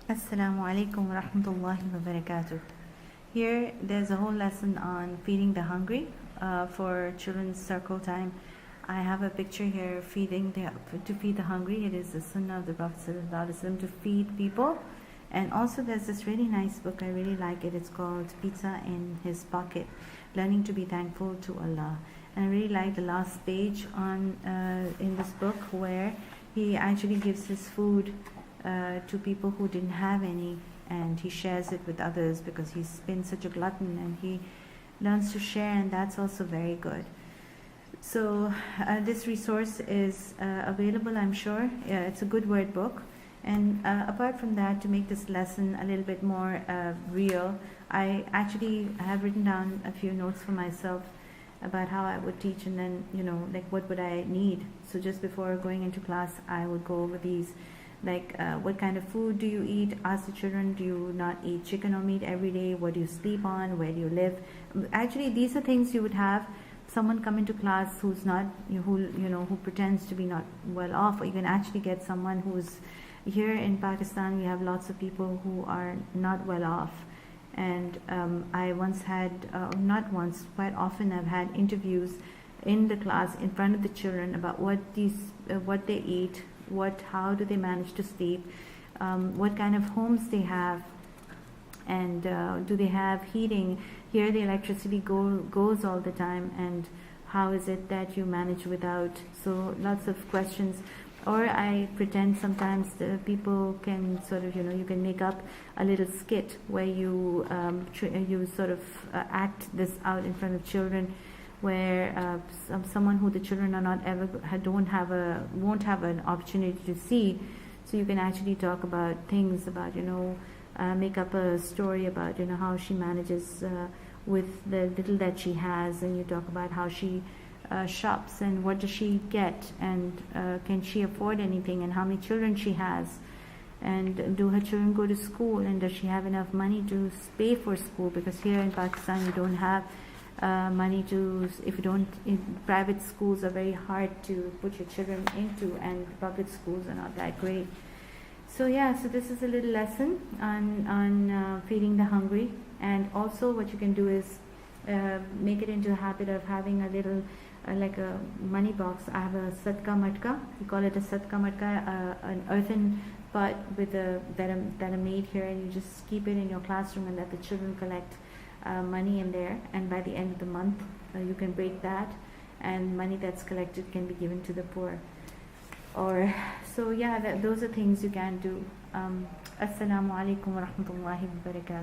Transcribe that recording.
Assalamu alaikum wa rahmatullahi wa barakatuh. Here there's a whole lesson on feeding the hungry for children's circle time. I have a picture here to feed the hungry. It is the sunnah of the Prophet ﷺ to feed people. And also there's this really nice book, I really like it. It's called Pizza in His Pocket, Learning to be Thankful to Allah. And I really like the last page on in this book where he actually gives his food to people who didn't have any, and he shares it with others because he's been such a glutton, and he learns to share, and that's also very good. So this resource is available, I'm sure. It's a good word book. And apart from that, to make this lesson a little bit more real, I actually have written down a few notes for myself about how I would teach, and then, like what would I need. So just before going into class, I would go over these, like what kind of food do you eat? Ask the children, do you not eat chicken or meat every day? What do you sleep on? Where do you live? Actually, these are things you would have someone come into class who's not, who pretends to be not well off, or you can actually get someone who's here in Pakistan. We have lots of people who are not well off, and I once had, not once, quite often I've had interviews in the class in front of the children about what they eat, how do they manage to sleep, what kind of homes they have, and do they have heating? Here the electricity goes all the time, and how is it that you manage without? So lots of questions. Or I pretend sometimes people can sort of, you can make up a little skit where you sort of act this out in front of children, where someone who the children are not ever won't have an opportunity to see. So you can actually talk about things about, make up a story about, how she manages with the little that she has, and you talk about how she shops, and what does she get, and can she afford anything, and how many children she has, and do her children go to school, and does she have enough money to pay for school? Because here in Pakistan you don't have money to, private schools are very hard to put your children into, and public schools are not that great. So so this is a little lesson on feeding the hungry. And also what you can do is make it into a habit of having a little like a money box. I have a sadka matka, we call it a sadka matka, an earthen pot with that are made here, and you just keep it in your classroom and let the children collect money in there, and by the end of the month you can break that, and money that's collected can be given to the poor. Or so those are things you can do. Assalamu alaikum wa rahmatullahi wa barakatuh.